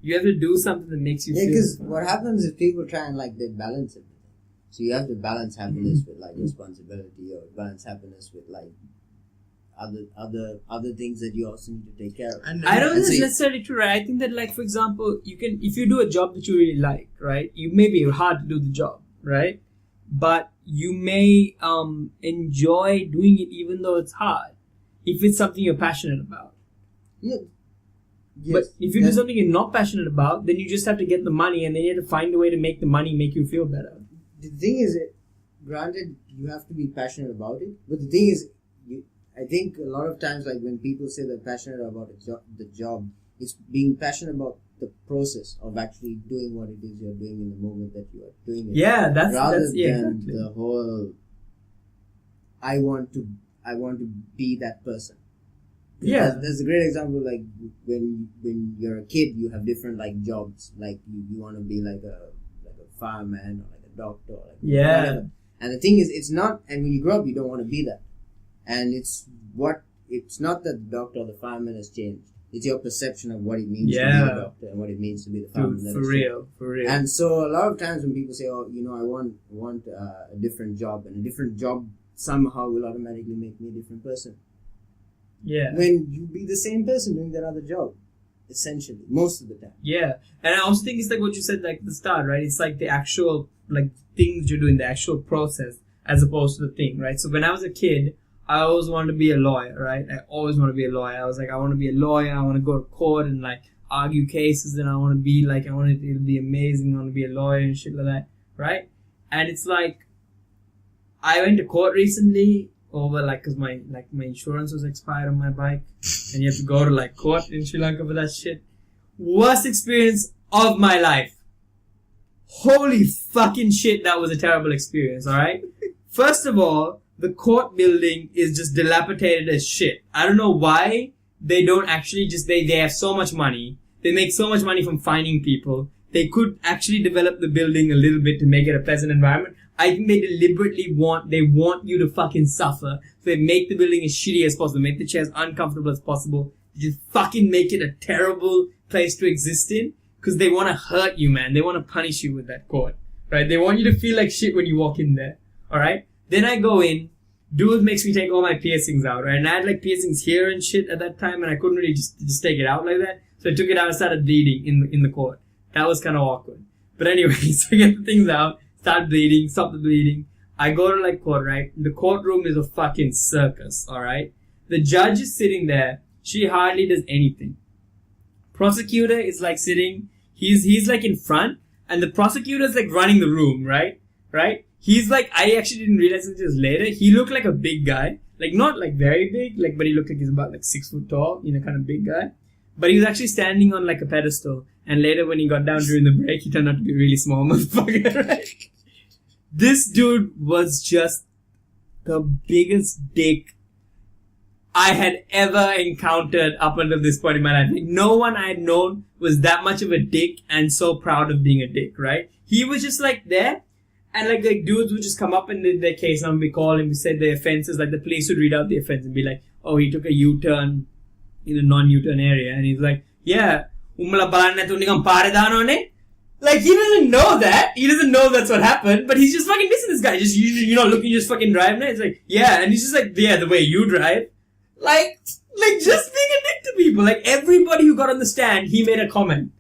You have to do something that makes you feel. Yeah, because what happens is people try and like they balance everything. So you have to balance happiness with like responsibility, or balance happiness with like other things that you also need to take care of. And I don't think that's necessarily true, right? I think that, like, for example, you can, if you do a job that you really like, right? You may be hard to do the job, right? But you may enjoy doing it even though it's hard, if it's something you're passionate about. Yeah. Yes, but if you do something you're not passionate about, then you just have to get the money, and then you have to find a way to make the money make you feel better. The thing is, granted, you have to be passionate about it, but the thing is, I think a lot of times, like when people say they're passionate about the job, it's being passionate about the process of actually doing what it is you're doing in the moment that you are doing it. Yeah, that's than exactly. The whole. I want to be that person. Yeah, there's a great example. Like when you're a kid, you have different like jobs. Like you want to be like a fireman or like a doctor. Or like whatever. And the thing is, it's not. And when you grow up, you don't want to be that. And it's not that the doctor or the fireman has changed. It's your perception of what it means to be a doctor and what it means to be the fireman. Dude, for real. And so a lot of times when people say, "Oh, I want a different job," and a different job somehow will automatically make me a different person. Yeah. When you be the same person doing that other job, essentially, most of the time. Yeah. And I also think it's like what you said, like, at the start, right? It's like the actual, like, things you're doing, the actual process, as opposed to the thing, right? So when I was a kid, I always wanted to be a lawyer, right? I always wanted to be a lawyer. I was like, I want to be a lawyer. I want to go to court and, like, argue cases. And I want to be, like, I want it to be amazing. I want to be a lawyer and shit like that, right? And it's like, I went to court recently over, like, because my insurance was expired on my bike, and you have to go to, like, court in Sri Lanka for that shit. Worst experience of my life. Holy fucking shit, that was a terrible experience, alright? First of all, the court building is just dilapidated as shit. I don't know why they don't actually just, they have so much money. They make so much money from fining people. They could actually develop the building a little bit to make it a pleasant environment. I think they deliberately want you to fucking suffer. So they make the building as shitty as possible, make the chairs uncomfortable as possible. Just fucking make it a terrible place to exist in. Because they want to hurt you, man. They want to punish you with that court. Right? They want you to feel like shit when you walk in there. Alright? Then I go in. Dude makes me take all my piercings out, right? And I had like piercings here and shit at that time, and I couldn't really just take it out like that. So I took it out and started bleeding in the court. That was kind of awkward. But anyway, so I get the things out. Start bleeding, stop the bleeding. I go to like court, right? The courtroom is a fucking circus, alright? The judge is sitting there. She hardly does anything. Prosecutor is like sitting, he's like in front, and the prosecutor's like running the room, right? Right? He's like, I actually didn't realize it just later. He looked like a big guy. Like not like very big, like, but he looked like he's about like 6 foot tall, kind of big guy. But he was actually standing on like a pedestal. And later when he got down during the break, he turned out to be a really small motherfucker, right? This dude was just the biggest dick I had ever encountered up until this point in my life. Like, no one I had known was that much of a dick and so proud of being a dick, right? He was just like there, and like dudes would just come up and did their case number, we call him, we said the offenses, like the police would read out the offense and be like, oh, he took a U-turn in a non-U-turn area, and he's like, yeah, umala balanne nathu nikam paare daanone. Like, he doesn't know that. He doesn't know that's what happened, but he's just fucking missing this guy. Just, looking, just fucking driving it. It's like, yeah, and he's just like, yeah, the way you drive. Like, just being a dick to people. Like, everybody who got on the stand, he made a comment.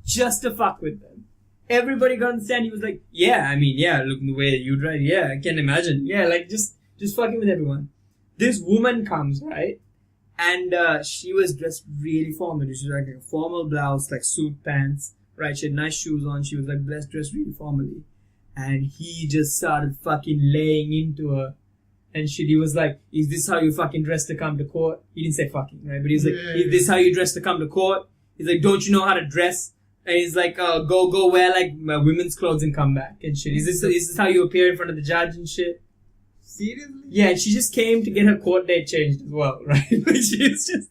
Just to fuck with them. Everybody got on the stand, he was like, yeah, look, the way you drive, yeah, I can imagine. Yeah, like, just fucking with everyone. This woman comes, right? And, she was dressed really formal. She was like a formal blouse, like suit pants. Right, she had nice shoes on. She was like dressed really formally. And he just started fucking laying into her. And shit, he was like, is this how you fucking dress to come to court? He didn't say fucking, right? But he's like, is this how you dress to come to court? He's like, don't you know how to dress? And he's like, go wear like women's clothes and come back and shit. Is this how you appear in front of the judge and shit? Seriously? Yeah, and she just came to get her court date changed as well, right? Like, she's just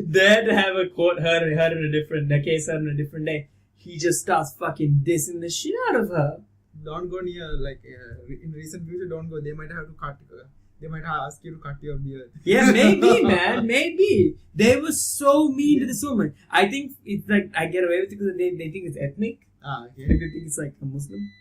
there to have a court heard in a different case heard on a different day. He just starts fucking dissing the shit out of her. Don't go near, like, in recent future, don't go. They might have to cut. They might ask you to cut your beard. Yeah, maybe, man, maybe. They were so mean to this woman. I think it's like I get away with it because they think it's ethnic. Okay. Like they think it's like a Muslim.